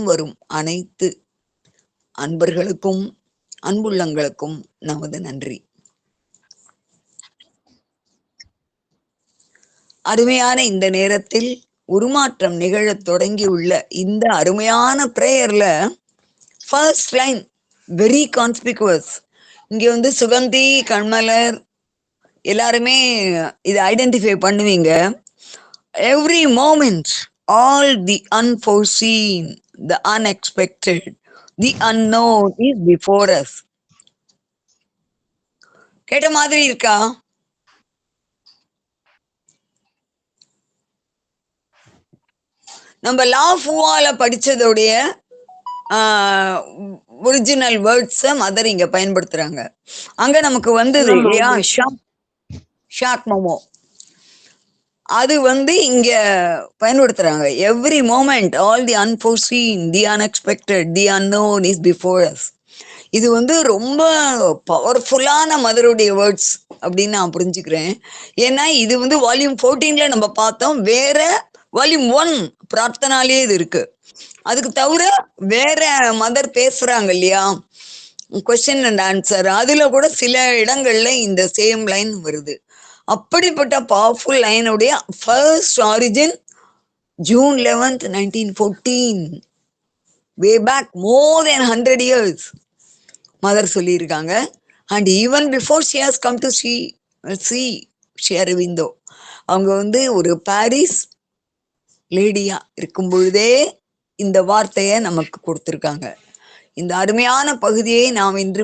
வரும் அனைத்து அன்பர்களுக்கும் அன்புள்ளங்களுக்கும் நமது நன்றி. அருமையான இந்த நேரத்தில் உருமாற்றம் நிகழத் தொடங்கியுள்ள இந்த அருமையான பிரேயர்ல ஃபர்ஸ்ட் லைன் வெரி கான்ஸ்பிகுவஸ். இங்க சுகந்தி, கண்மலர் எல்லாருமே இதை ஐடென்டிஃபை பண்ணுவீங்க. Every moment, all the unforeseen, the unexpected, the unknown is before us. கேட்ட மாதிரி இருக்கா? நம்ம லா ஃபுவால படிச்சதோடைய ஒரிஜினல் வேர்ட்ஸ மதர் இங்க பயன்படுத்துறாங்க. அங்க நமக்கு வந்தது இல்லையா, ஷாக் மோமோ, அது இங்க பயன்படுத்துறாங்க. Every moment, all the unforeseen, the unexpected, the unknown is before us. இது ரொம்ப பவர்ஃபுல்லான மதருடைய வேர்ட்ஸ் அப்படின்னு நான் புரிஞ்சுக்கிறேன். ஏன்னா இது வால்யூம் 14ல நம்ம பார்த்தோம். வேற வால்யூம் 1 பிரார்த்தனாலே இது இருக்கு. அதுக்கு தவிர வேற மதர் பேசுறாங்க இல்லையா, கொஸ்டின் அண்ட் ஆன்சர், அதுல கூட சில இடங்கள்ல இந்த சேம் லைன் வருது. அப்படிப்பட்ட பவர்ஃபுல் லைனுடைய first origin June 11th, 1914, way back more than 100 years Mother சொல்லியிருக்காங்க. And even before she has come to see Sri Aurobindo, அவங்க ஒரு பாரிஸ் லேடியா இருக்கும் பொழுதே இந்த வார்த்தையை நமக்கு கொடுத்திருக்காங்க. இந்த அருமையான பகுதியை நாம் இன்று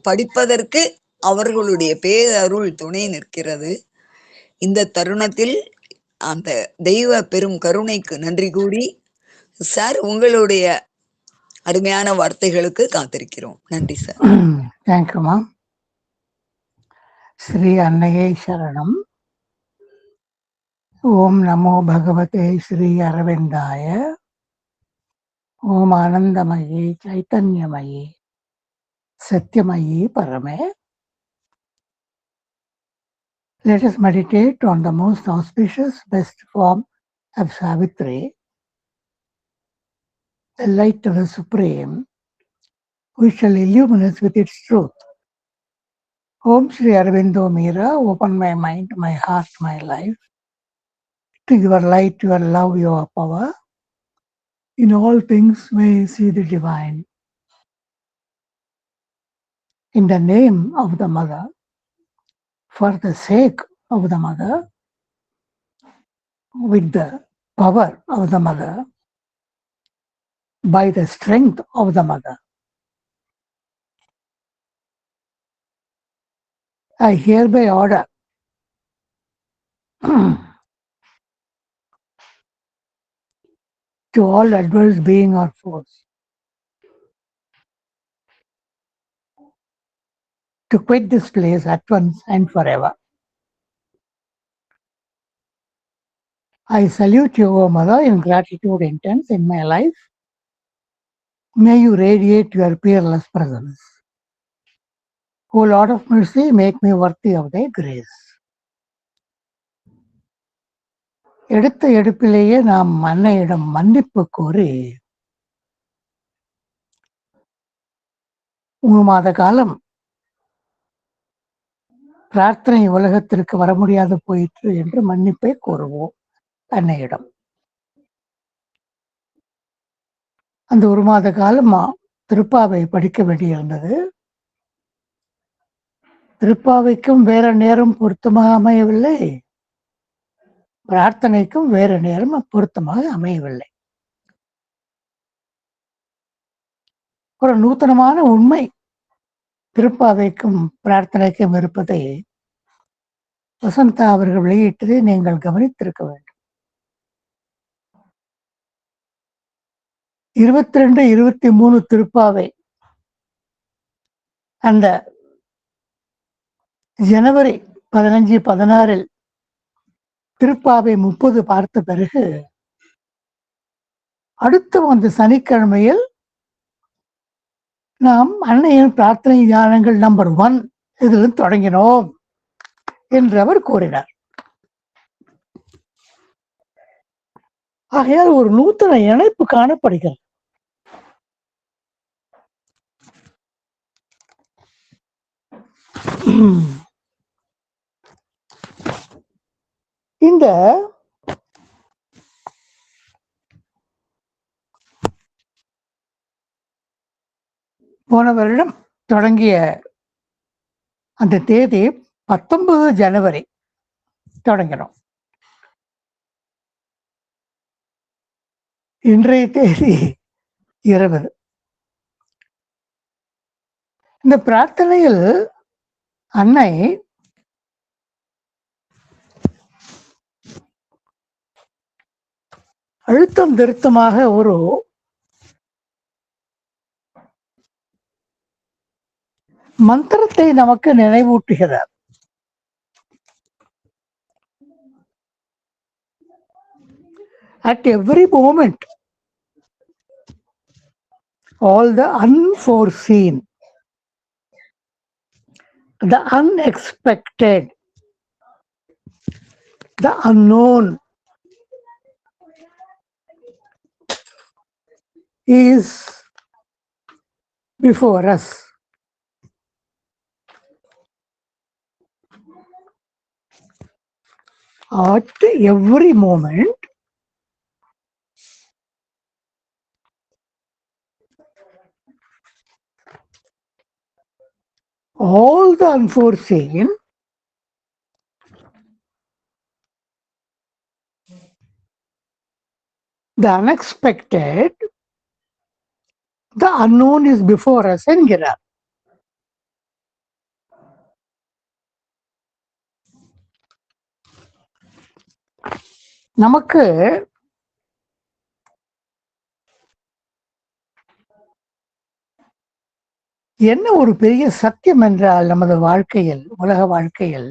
படிப்பதற்கு அவர்களுடைய பேரருள் துணை நிற்கிறது. இந்த தருணத்தில் அந்த தெய்வ பெரும் கருணைக்கு நன்றி கூறி, சார் உங்களுடைய அருமையான வார்த்தைகளுக்கு காத்திருக்கிறோம். நன்றி சார். தேங்க்யூமா. ஸ்ரீ அன்னையே சரணம். ஓம் நமோ பகவதே ஸ்ரீ அரவிந்தாய. ஓம் ஆனந்தமயே சைத்தன்யமயே சத்யமயே பரமே. Let us meditate on the most auspicious, best form of Savitri, the light of the Supreme, which shall illumine us with its truth. Om Shri Aravindo Mira, open my mind, my heart, my life to your light, your love, your power. In all things may see the divine. In the name of the Mother, for the sake of the Mother, with the power of the Mother, by the strength of the Mother, I hereby order to all adverse being or force to quit this place at once and forever. I salute you, O Mother, in gratitude intense in my life. May you radiate your peerless presence. O Lord of mercy, make me worthy of thy grace. எடுத்த எடுப்பிலேயே நாம் அன்னையிடம் மன்னிப்பு கோரி 3 மாத காலம் பிரார்த்தனை உலகத்திற்கு வர முடியாது போயிற்று என்று மன்னிப்பை கோருவோம் அன்னையிடம். அந்த 1 மாத காலம் திருப்பாவை படிக்க வேண்டியிருந்தது. திருப்பாவைக்கும் வேற நேரம் பொருத்தமாக அமையவில்லை, பிரார்த்தனைக்கும் வேற நேரம் பொருத்தமாக அமையவில்லை. ஒரு நூத்தனமான உண்மை திருப்பாவைக்கும் பிரார்த்தனைக்கும் இருப்பதை வசந்தா அவர்கள் வெளியிட்டதை நீங்கள் கவனித்திருக்க வேண்டும். 22, 23 திருப்பாவை அந்த ஜனவரி 15, 16 திருப்பாவை 30 பார்த்த பிறகு அடுத்து வந்த சனிக்கிழமையில் நாம் அன்னையின் பிரார்த்தனை தியானங்கள் நம்பர் 1 இதில் தொடங்கினோம் என்று அவர் கூறினார். ஆகையால் ஒரு நூத்தன இணைப்பு காணப்படுகிறது. இந்த போன வருடம் தொடங்கிய அந்த தேதி 19 ஜனவரி தொடங்கினோம். இன்றைய தேதி 20. இந்த பிரார்த்தனையில் அன்னை அழுத்தம் திருத்தமாக ஒரு மந்திரத்தை நமக்கு நினைவூட்டுகிறார். At every moment, all the unforeseen, the unexpected, the unknown is before us. At every moment, all the unforeseen, the unexpected, the unknown is before us என்கிறார். நமக்கு என்ன ஒரு பெரிய சத்தியம் என்றால், நமது வாழ்க்கையில், உலக வாழ்க்கையில்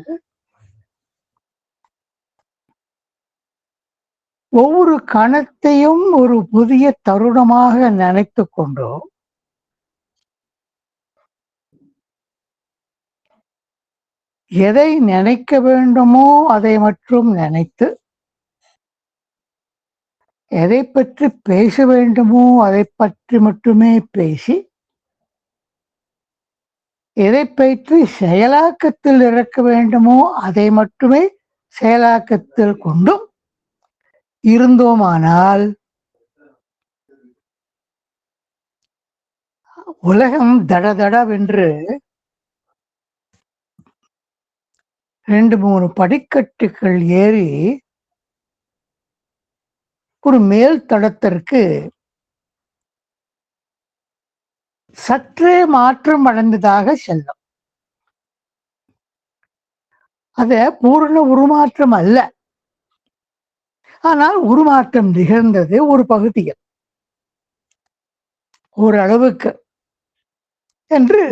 ஒவ்வொரு கணத்தையும் ஒரு புதிய தருணமாக நினைத்து கொண்டோ, எதை நினைக்க வேண்டுமோ அதை மட்டும் நினைத்து, எதை பற்றி பேச வேண்டுமோ அதை பற்றி மட்டுமே பேசி, எதை பற்றி செயலாக்கத்தில் இறக்க வேண்டுமோ அதை மட்டுமே செயலாக்கத்தில் கொண்டும் இருந்தோமானால் உலகம் தடதடவென்று 2-3 படிக்கட்டுகள் ஏறி ஒரு மேல் தடத்திற்கு சற்றே மாற்றம் அடைந்ததாக செல்லும். அது பூரண உருமாற்றம் அல்ல, ஆனால் உருமாற்றம் நிகழ்ந்தது ஒரு பகுதியில், ஓரளவுக்கு என்று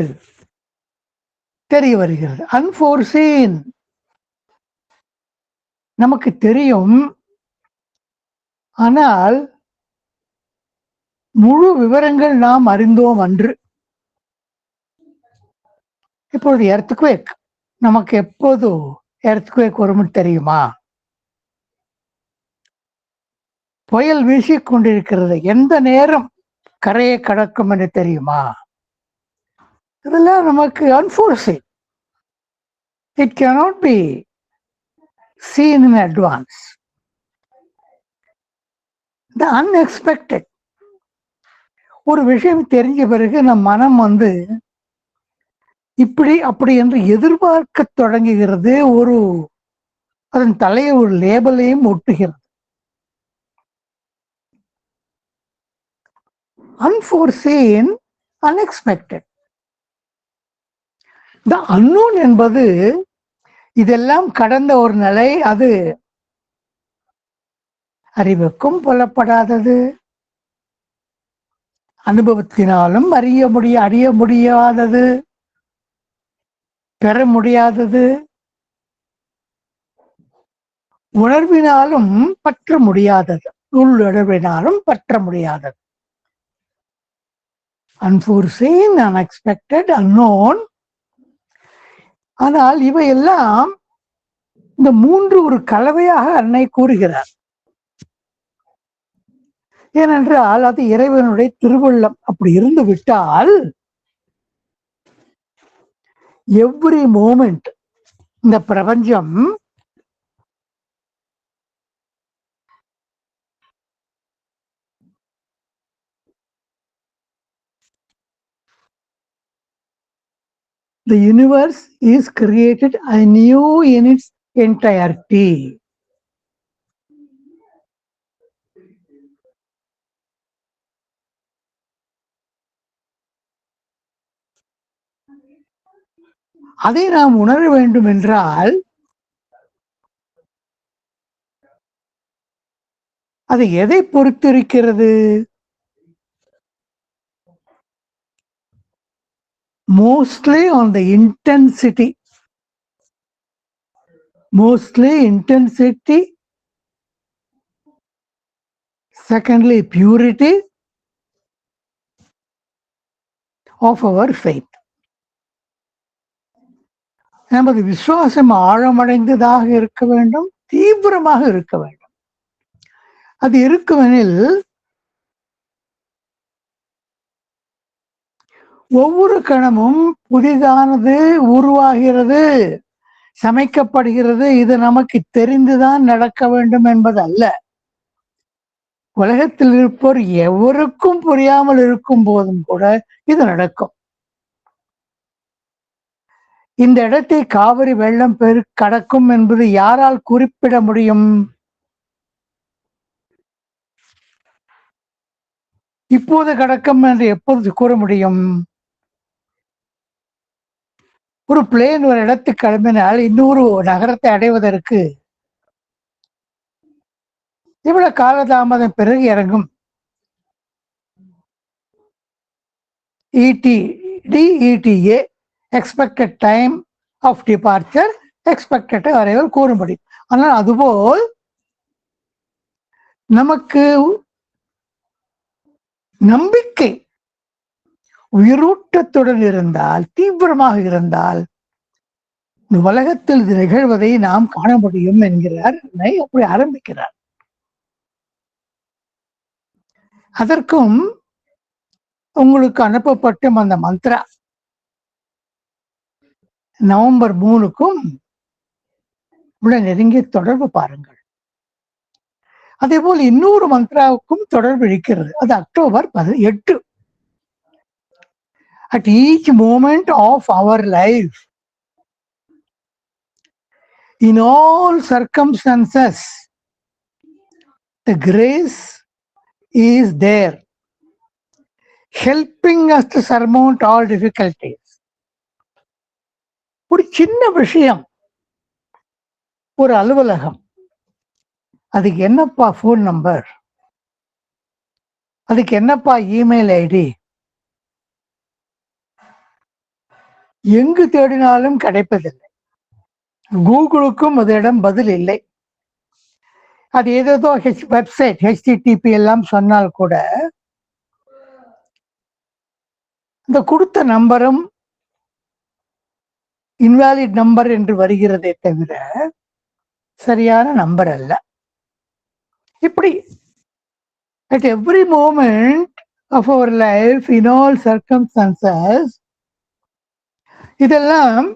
தெரிய வருகிறது. அன்ஃபோர்சீன் நமக்கு தெரியும், ஆனால் முழு விவரங்கள் நாம் அறிந்தோம் அன்று. இப்பொழுது எர்த்குவேக், நமக்கு எப்போது எர்த்குவேக் வரும் தெரியுமா? புயல் வீசிக்கொண்டிருக்கிறது, எந்த நேரம் கரையை கடக்கும் என்று தெரியுமா? இதெல்லாம் நமக்கு unforeseen. It cannot be seen in advance. The unexpected. ஒரு விஷயம் தெரிஞ்ச பிறகு நம் மனம் இப்படி அப்படி என்று எதிர்பார்க்க தொடங்குகிறது. அதன் தலையை ஒரு லேபலையும் ஒட்டுகிறது. Unforeseen, unexpected. The unknown என்பது இதெல்லாம் கடந்த ஒரு நிலை. அது அறிவுக்கும் புலப்படாதது, அனுபவத்தினாலும் அறிய முடியாதது, பெற முடியாதது, உணர்வினாலும் பற்ற முடியாதது, உள்ளுணர்வினாலும் பற்ற முடியாதது. Unforeseen, unexpected, unknown. ஆனால் இவையெல்லாம் இந்த 3 ஒரு கலவையாக அன்னை கூறுகிறார். ஏனென்றால் அது இறைவனுடைய திருவுள்ளம். அப்படி இருந்து விட்டால் எவ்ரி மோமெண்ட் இந்த பிரபஞ்சம் the universe is created anew in its entirety. அதை நாம் உணர வேண்டும் என்றால் அது எதை பொறுத்திருக்கிறது? Mostly on the intensity. Mostly intensity. Secondly, purity of our faith. நமது விசுவாசம் ஆழமடைந்ததாக இருக்க வேண்டும், தீவிரமாக இருக்க வேண்டும். அது இருக்குமெனில் ஒவ்வொரு கணமும் புதிதானது உருவாகிறது, சமைக்கப்படுகிறது. இது நமக்கு தெரிந்துதான் நடக்க வேண்டும் என்பது அல்ல. உலகத்தில் இருப்போர் எவருக்கும் புரியாமல் இருக்கும் போதும் கூட இது நடக்கும். இந்த இடத்தை காவிரி வெள்ளம் கடக்கும் என்பது யாரால் குறிப்பிட முடியும்? இப்போது கடக்கும் என்று எப்போது கூற முடியும்? ஒரு பிளேன் ஒரு இடத்துக்கு கிளம்பினால் இன்னொரு நகரத்தை அடைவதற்கு இவ்வளவு காலதாமதம் பிறகு இறங்கும். ETA expected time of departure, expected arrival கூற முடியும். ஆனால் அதுபோல் நமக்கு நம்பிக்கை உயிரூட்டத்துடன் இருந்தால், தீவிரமாக இருந்தால், உலகத்தில் நிகழ்வதை நாம் காண முடியும் என்கிறார். அப்படி ஆரம்பிக்கிறார். அதற்கும் உங்களுக்கு அனுப்பப்பட்ட அந்த மந்த்ரா நவம்பர் 3க்கும் உள்ள நெருங்கிய தொடர்பு பாருங்கள். அதே போல் இன்னொரு மந்த்ராவுக்கும் தொடர்பு இருக்கிறது. அது October 18. At each moment of our life, in all circumstances, the grace is there, helping us to surmount all difficulties. ஒரு சின்ன விஷயம், ஒரு அலுவலகம், அதுக்கு என்னப்பா போன் நம்பர், அதுக்கு என்னப்பா இமெயில் ஐடி, எங்கு தேடினாலும் கிடைப்பதில்லை. கூகுளுக்கும் அதனிடம் பதில் இல்லை. அது ஏதோ வெப்சைட் HTTP எல்லாம் சொன்னால் கூட இந்த கொடுத்த நம்பரும் இன்வாலிட் நம்பர் என்று வருகிறதே தவிர சரியான நம்பர் அல்ல. இப்படி at every moment of our life, in all circumstances, இதெல்லாம்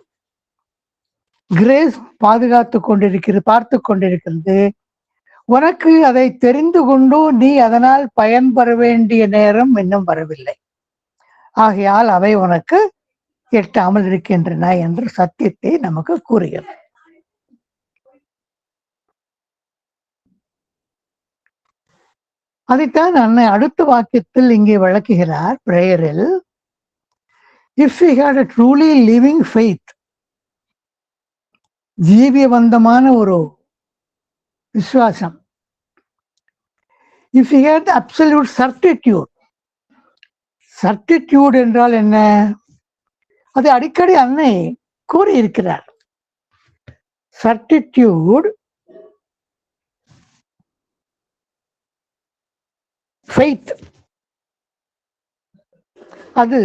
கிரேஸ் பாதுகாத்து கொண்டிருக்கிறது, பார்த்து கொண்டிருக்கிறது. உனக்கு அதை தெரிந்து கொண்டு நீ அதனால் பயன்பெற வேண்டிய நேரம் இன்னும் வரவில்லை. ஆகையால் அவை உனக்கு எட்டாமல் இருக்கின்றன என்று சத்தியத்தை நமக்கு கூறுகிறது. அதைத்தான் அன்னை அடுத்த வாக்கியத்தில் இங்கே விளக்குகிறார் பிரேயரில். If you had a truly living faith, ஜீவியவந்தமான ஒரு விசுவாசம், if you had absolute certitude. Certitude என்றால் என்ன? அது அடிக்கடி அன்னை கூறியிருக்கிறார். சர்டிட்யூட் ஃபெய்த், அது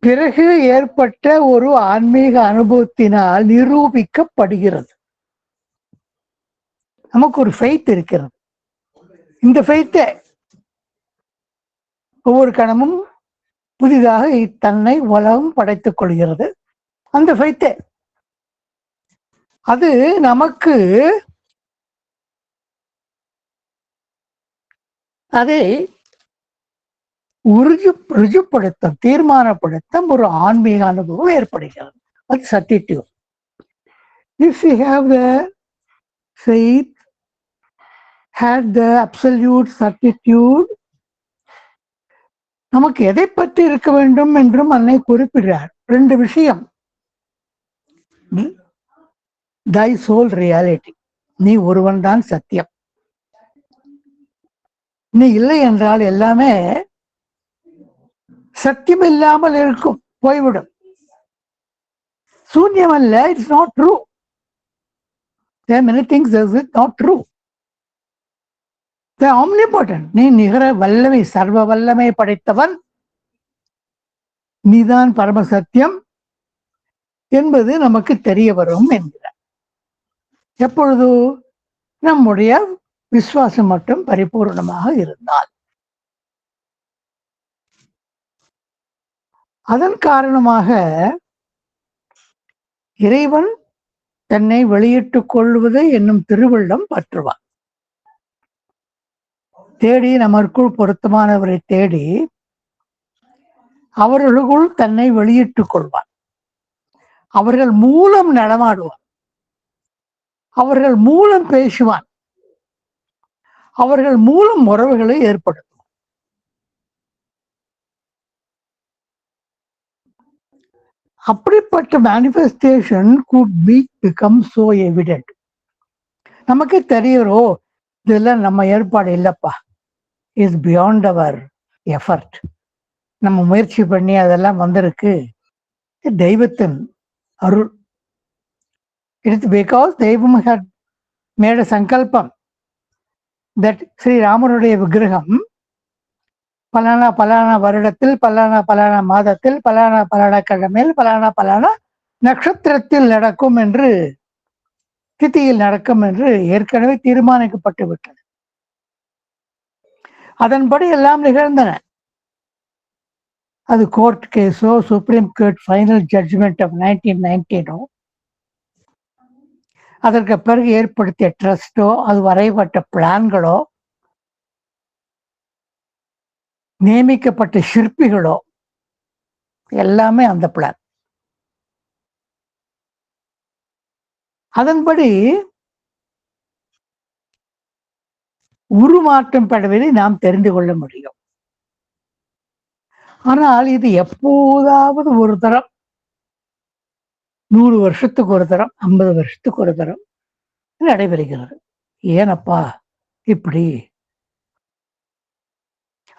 பிறகு ஏற்பட்ட ஒரு ஆன்மீக அனுபவத்தினால் நிரூபிக்கப்படுகிறது. நமக்கு ஒரு ஃபெய்த் இருக்கிறது. இந்த ஃபெய்த்தை ஒவ்வொரு கணமும் புதிதாக தன்னை உலகம் படைத்துக் கொள்கிறது. அந்த ஃபைத்தே. அது நமக்கு அதை ருஜுப்படுத்தும், தீர்மானப்படுத்தும் ஒரு ஆன்மீக அனுபவம் ஏற்படுகிறது. அது சத்தியத்துவம். If we have the faith, had the absolute certitude, நமக்கு எதை பற்றி இருக்க வேண்டும் என்றும் அன்னை குறிப்பிடுறார். 2 விஷயம். Thy soul reality, நீ ஒருவன் தான் சத்தியம். நீ இல்லை என்றால் எல்லாமே சத்தியம் இல்லாமல் இருக்கும், போய்விடும். சூன்யம் அல்ல, it's not true. There are many things that is not true. They are omnipotent. நீ நிகர வல்லமை, சர்வ வல்லமை படைத்தவன், நீதான் பரமசத்தியம் என்பது நமக்கு தெரிய வரும் என்கிறார். எப்பொழுது? நம்முடைய விசுவாசம் மட்டும் பரிபூர்ணமாக இருந்தால். அதன் காரணமாக இறைவன் தன்னை வெளியிட்டுக் கொள்வது என்னும் திருவள்ளம் பற்றுவான். தேடி நமக்குள் பொருத்தமானவரை தேடி அவர்களுக்குள் தன்னை வெளியிட்டுக் கொள்வான். அவர்கள் மூலம் நடமாடுவான், அவர்கள் மூலம் பேசுவான், அவர்கள் மூலம் உறவுகளை ஏற்படுத்துவான். அப்படிப்பட்ட manifestation could become so evident. நமக்கு தெரியுறோ இதெல்லாம் நம்ம ஏற்பாடு இல்லப்பா, இஸ் பியாண்ட் அவர் எஃபர்ட். நம்ம முயற்சி பண்ணி அதெல்லாம் வந்திருக்கு, தெய்வத்தின் அருள். இட்ஸ் பிகாஸ் தெய்வம் had made a சங்கல்பம் that ஸ்ரீராமனுடைய விக்கிரகம் பலானா பலானா வருடத்தில், பலானா பலானா மாதத்தில், பலானா பலானா கிழமையில், பலானா பலானா நட்சத்திரத்தில் நடக்கும் என்று, திதியில் நடக்கும் என்று ஏற்கனவே தீர்மானிக்கப்பட்டு விட்டது. அதன்படி எல்லாம் நிகழ்ந்தன. அது கோர்ட் கேஸோ, supreme court final judgment of 1919ஓ, அதற்கு பிறகு ஏற்படுத்திய ட்ரஸ்டோ, அது வரைபட்ட பிளான்களோ, நியமிக்கப்பட்ட சிற்பிகளோ, எல்லாமே அந்த பிளான். அதன்படி உருமாற்றம் பெறுவதை நாம் தெரிந்து கொள்ள முடியும். ஆனால் இது எப்போதாவது ஒரு தரம், 100 வருஷத்துக்கு ஒரு தரம், 50 வருஷத்துக்கு ஒரு தரம் நடைபெறுகிறது. ஏனப்பா இப்படி?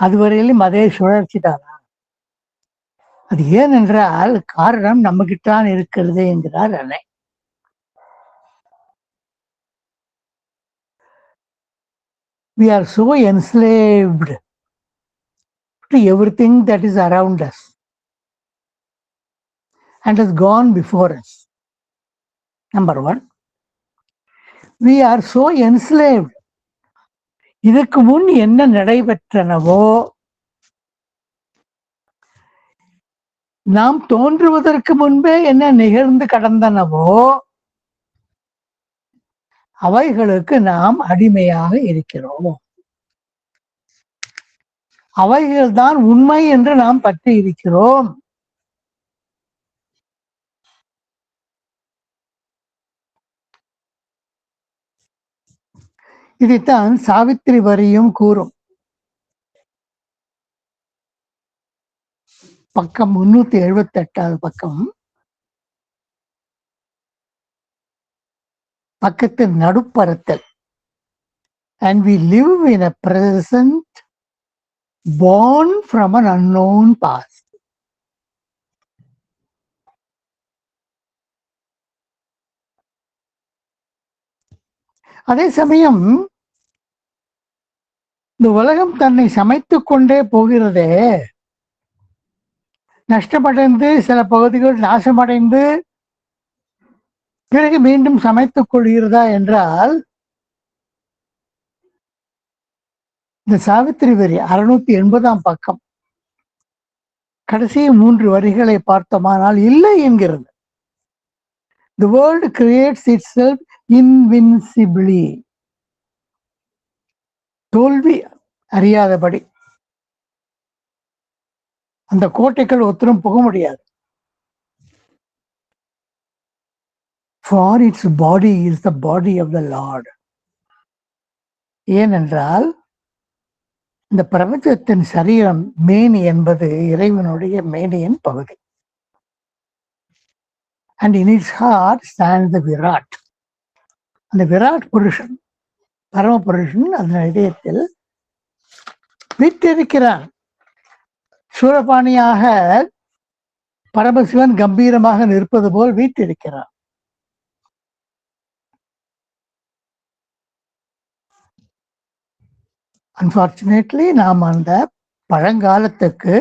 அதுவரையிலும் அதே சுழற்சி தானா? அது ஏன் என்றால் காரணம் நம்மகிட்டான் இருக்கிறது என்கிறார் அன்னை. We are so enslaved to everything that is around us and has gone before us. Number one, we are so enslaved. இதற்கு முன் என்ன நடைபெற்றனவோ, நாம் தோன்றுவதற்கு முன்பே என்ன நிகழ்ந்து கடந்தனவோ, அவைகளுக்கு நாம் அடிமையாக இருக்கிறோம். அவைகள் தான் உண்மை என்று நாம் பற்றி இருக்கிறோம். இதைத்தான் சாவித்திரி வரியும் கூறும். பக்கம் 378 பக்கம், பக்கத்தின் நடுப்பரத்தில், and we live in a present born from an unknown past. அதே சமயம் இந்த உலகம் தன்னை சமைத்துக் கொண்டே போகிறதே, நஷ்டமடைந்து சில பகுதிகள் நாசமடைந்து பிறகு மீண்டும் சமைத்துக் கொள்கிறதா என்றால், இந்த சாவித்திரி வரி 680 பக்கம் கடைசி 3 வரிகளை பார்த்தோமானால் இல்லை என்கிறது. The world creates itself invincibly. தோல்வி அறியாதபடி அந்த கோட்டைக்குள் ஒருத்தரும் புக முடியாது. For its body is the body of the Lord. ஏனென்றால் இந்த பிரபஞ்சத்தின் சரீரம் மேனி என்பது இறைவனுடைய மேனியின் பகுதி. And in its heart stands the Virat. அந்த விராட் புருஷன், பரம புருஷன் அதன் இதயத்தில் வீற்றிருக்கிறான். சூரபாணியாக பரமசிவன் கம்பீரமாக நிற்பது போல் வீற்றிருக்கிறான். அன்பார்ச்சுனேட்லி நாம் அந்த பழங்காலத்துக்கு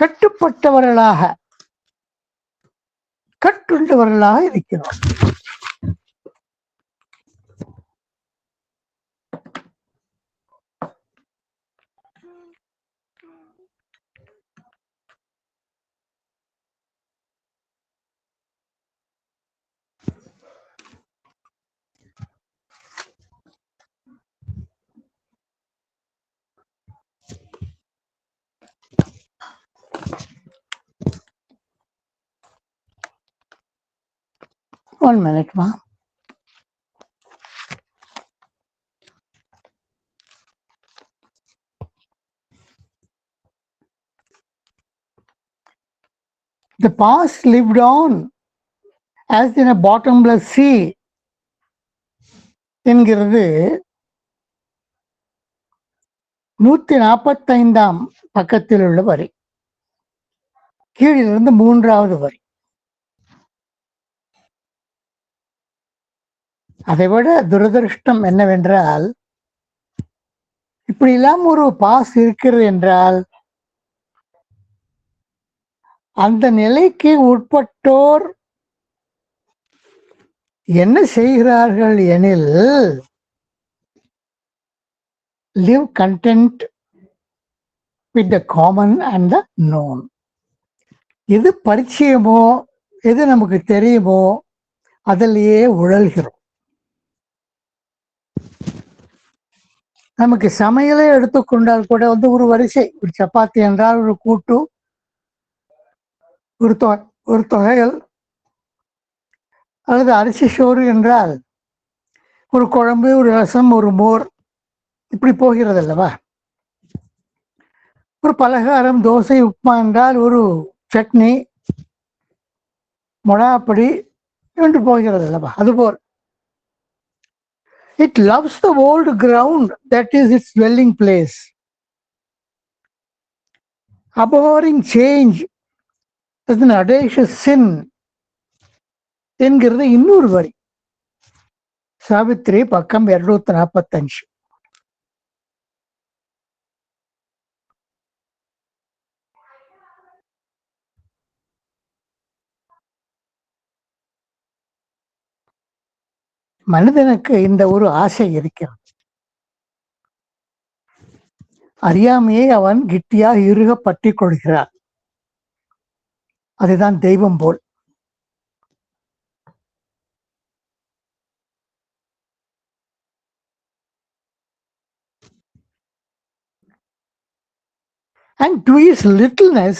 கட்டுப்பட்டவர்களாக கட்டுண்டவர்களாக இருக்கிறோம். One minute, ma. The past lived on as in a bottomless sea என்கிறது 145ஆம் பக்கத்தில் உள்ள வரி. கீழிலிருந்து 3வது வரி. அதைவிட துரதிருஷ்டம் என்னவென்றால், இப்படி எல்லாம் ஒரு பாஸ் இருக்கிறது என்றால் அந்த நிலைக்கு உட்பட்டோர் என்ன செய்கிறார்கள் எனில், live content with the common and the known. எது பரிச்சயமோ எது நமக்கு தெரியுமோ அதிலேயே உழல்கிறோம். நமக்கு சமையலை எடுத்துக்கொண்டால் கூட ஒரு வரிசை, ஒரு சப்பாத்தி என்றால் ஒரு கூட்டு, ஒரு தொகையல், அல்லது அரிசி சோறு என்றால் ஒரு குழம்பு, ஒரு ரசம், ஒரு மோர், இப்படி போகிறது அல்லவா? ஒரு பலகாரம், தோசை, உப்மா என்றால் ஒரு சட்னி, மொளாப்படி என்று போகிறது அல்லவா? அதுபோல் it loves the old ground that is its dwelling place. Abhorring change is an audacious sin என்கிறது இன்னொரு வரி. சாவித்திரி பக்கம் 245. மனிதனுக்கு இந்த ஒரு ஆசை இருக்கிறது. அறியாமையே அவன் கிட்டியாக இறுக பற்றி கொள்கிறான். அதுதான் தெய்வம் போல். And to his littleness,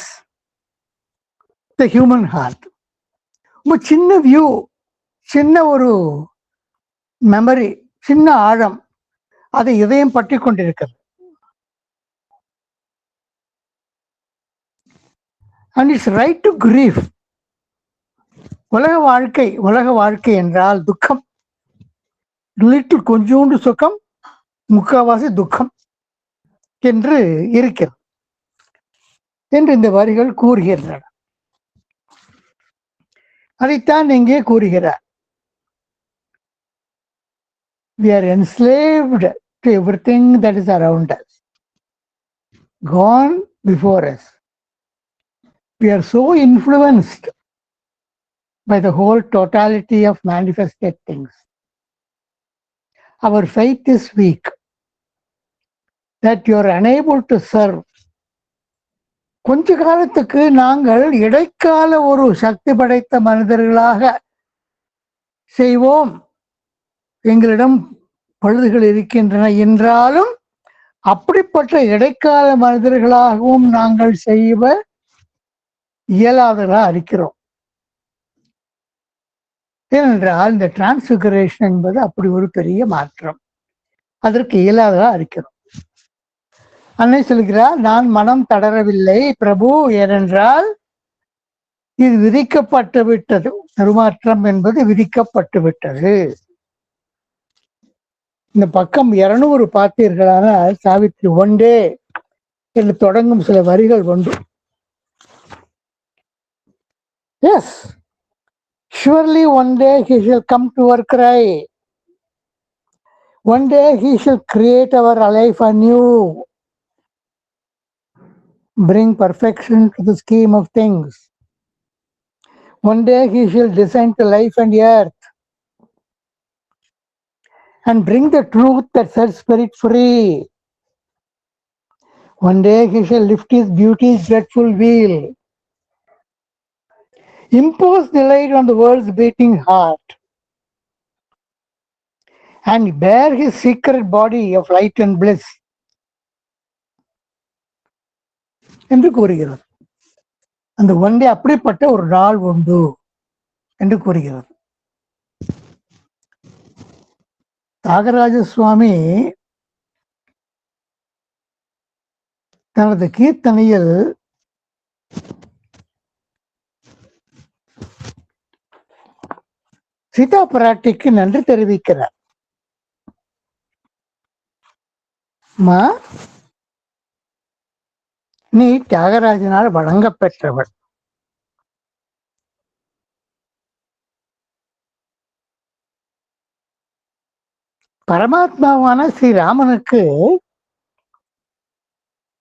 the human heart. சின்ன வியூ, சின்ன ஒரு மெமரி, சின்ன ஆழம், அதை இதயம் பற்றி கொண்டிருக்கிறது. And it's right to grief. உலக வாழ்க்கை என்றால் துக்கம். லிட்டில் கொஞ்சோண்டு சுகம், முக்காவாசி துக்கம் என்று இருக்கிறது என்று இந்த வரிகள் கூறுகின்றன. அதைத்தான் இங்கே கூறுகிறார். We are enslaved to everything that is around us, gone before us. We are so influenced by the whole totality of manifested things. Our faith is weak, that you are unable to serve கொஞ்ச காலத்துக்கு நாங்கள் இடைக்கால ஒரு சக்தி படைத்த மனிதர்களாக செய்வோம், எங்களிடம் பழுதுகள் இருக்கின்றன என்றாலும் அப்படிப்பட்ட இடைக்கால மனிதர்களாகவும் நாங்கள் செய்வ இயலாததா இருக்கிறோம். ஏனென்றால் இந்த டிரான்ஸ்பிகரேஷன் என்பது அப்படி ஒரு பெரிய மாற்றம், அதற்கு இயலாததா இருக்கிறோம். அன்னை சொல்கிறார், நான் மனம் தளரவில்லை பிரபு, ஏனென்றால் இது விதிக்கப்பட்டு விட்டது, தருமாற்றம் என்பது விதிக்கப்பட்டு விட்டது. இந்த பக்கம் 200 பார்த்தீர்களானால் சாவித்ரி ஒன்றே என்று தொடங்கும் சில வரிகள் உண்டு. Yes, surely one day he shall come to our cry. One day he shall create our life anew, bring perfection to the scheme of things. One day he shall descend to life and earth and bring the truth that sets spirit free. One day he shall lift his beauty's dreadful veil, impose the light on the world's beating heart, and bear his secret body of light and bliss. என்று கூறுகிறது. அந்த ஒன்றே அப்படிப்பட்ட ஒரு நாள் உண்டு என்று கூறுகிறது. தியாகராஜ சுவாமி தனது கீர்த்தனையில் சீதா பிராட்டிக்கு நன்றி தெரிவிக்கிறார். மா, நீ தியாகராஜனால் வழங்க பெற்றவள். பரமாத்மாவான ஸ்ரீராமனுக்கு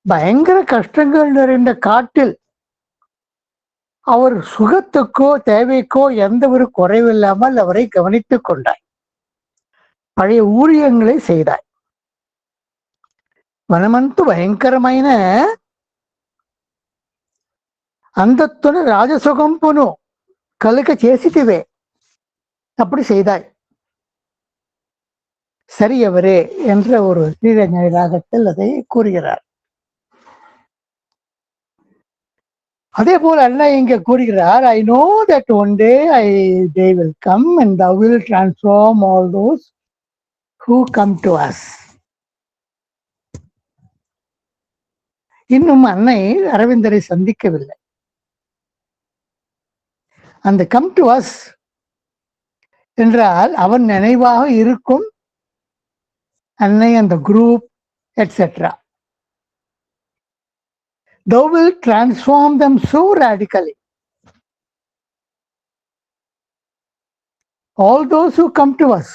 பயங்கர கஷ்டங்கள் நிறைந்த காட்டில் அவர் சுகத்துக்கோ தேவைக்கோ எந்த ஒரு குறைவில்லாமல் அவரை கவனித்துக் கொண்டாய், பழைய ஊழியங்களை செய்தாய். వనమంతు భయంకరమైన అందత్తును ராஜசுகம்புனு கலுக்க చేసితిவே, அப்படி செய்தாய். சரியவரே என்ற ஒரு ஸ்ரீரஞ்சனி ராகத்தில் அதை கூறுகிறார். அதே போல அல்ல இங்க கூறுகிறார், I know that one day they will come and thou will transform all those who come to us. இன்னும் அன்னை அரவிந்தரை சந்திக்கவில்லை. அந்த கம் டு அஸ் என்றால் அவன் நினைவாக இருக்கும் அன்னை, அந்த group etcetera. Thou will transform them so radically. All those who come to us.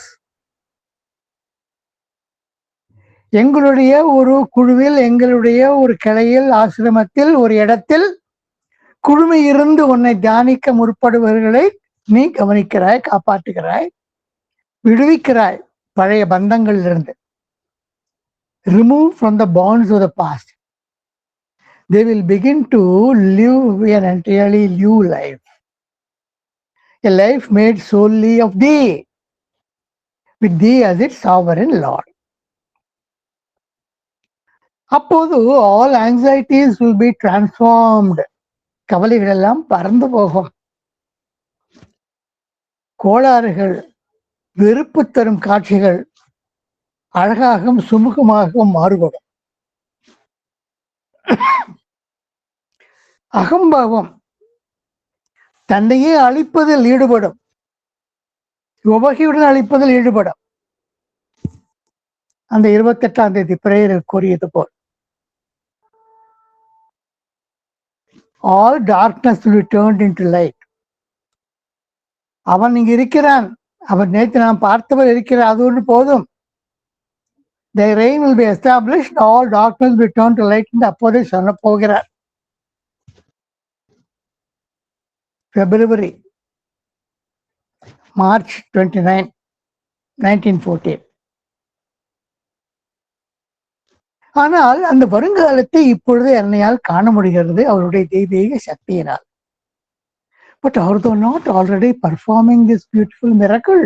எங்களுடைய ஒரு குழுவில், எங்களுடைய ஒரு கிளையில், ஆசிரமத்தில், ஒரு இடத்தில் குழுமி இருந்து உன்னை தியானிக்க முற்படுபவர்களை நீ கவனிக்கிறாய், காப்பாற்றுகிறாய், விடுவிக்கிறாய் பழைய பந்தங்களிலிருந்து. Remove from the bonds of the past. They will begin to live an entirely new life. A life made solely of thee, with thee as its sovereign Lord. அப்போது all anxieties will be transformed. கவலைகள் எல்லாம் பறந்து போகும். கோளாறுகள், வெறுப்பு தரும் காட்சிகள் அழகாகவும் சுமூகமாகவும் மாறுபடும். அகம்பாவம் தன்னையே அழிப்பதில் ஈடுபடும், உபகையுடன் அழிப்பதில் ஈடுபடும். அந்த 28ஆம் தேதி பிரேயரில் கூறியது போல், all darkness will be turned into light. அவன் இங்க இருக்கிறான், அவன் நேற்று நாம் பார்த்தவர் இருக்கிறார், அது ஒன்று போதும். The reign will be established, all darkness will be turned to light என்று அப்போதே சொல்ல போகிறார். February, March 29, 1914. ஆனால் அந்த வருங்காலத்தை இப்பொழுது என்னையால் காண முடிகிறது அவருடைய தெய்வீக சக்தியினால். But are they not already performing this beautiful miracle?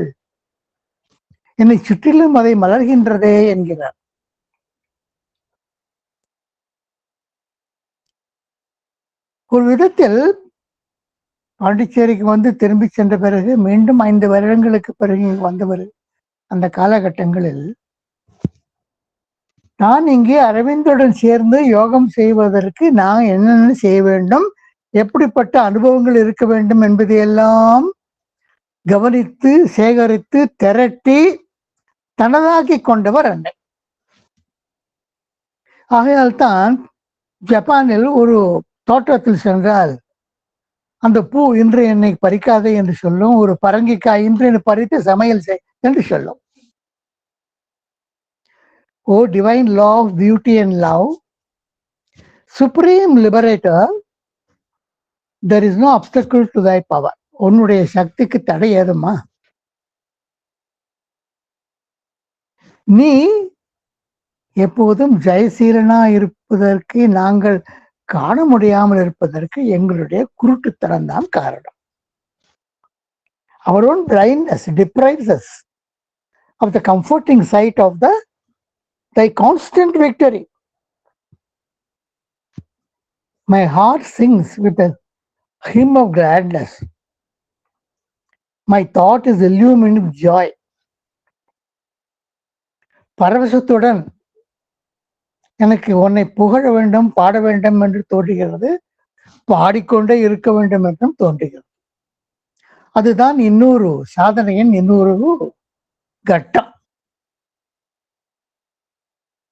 என்னை சுற்றிலும் அதை மலர்கின்றதே என்கிறார். ஒரு விதத்தில் பாண்டிச்சேரிக்கு வந்து திரும்பி சென்ற பிறகு மீண்டும் 5 வருடங்களுக்கு பிறகு வந்தவர் அந்த காலகட்டங்களில் நான் இங்கே அரவிந்துடன் சேர்ந்து யோகம் செய்வதற்கு நான் என்னென்ன செய்ய வேண்டும், எப்படிப்பட்ட அனுபவங்கள் இருக்க வேண்டும் என்பதையெல்லாம் கவனித்து சேகரித்து திரட்டி தனதாக்கி கொண்டவர் அன்னை. ஆகையால் தான் ஜப்பானில் ஒரு தோட்டத்தில் சென்றால் அந்த பூ இன்று என்னை பறிக்காதே என்று சொல்லும், ஒரு பரங்கிக்காய் இன்று என்னை பறித்து சமையல் செய் என்று சொல்லும். O divine law of beauty and love, supreme liberator, there is no obstacle to thy power. உன்னுடைய சக்திக்கு தடை ஏதுமா? நீ எப்போதும் ஜெயசீலனா இருப்பதற்கு, நாங்கள் காண முடியாமல் இருப்பதற்கு எங்களுடைய குருட்டுத்தனம் தான் காரணம். Our own blindness deprives us of the comforting sight of thy constant victory. My heart sings with a hymn of gladness. My thought is illumined with joy. பரவசத்துடன் எனக்கு உன்னை புகழ வேண்டும், பாட வேண்டும் என்று தோன்றுகிறது, பாடிக்கொண்டே இருக்க வேண்டும் என்றும் தோன்றுகிறது. அதுதான் இன்னொரு சாதனையின் இன்னொரு கட்டம்.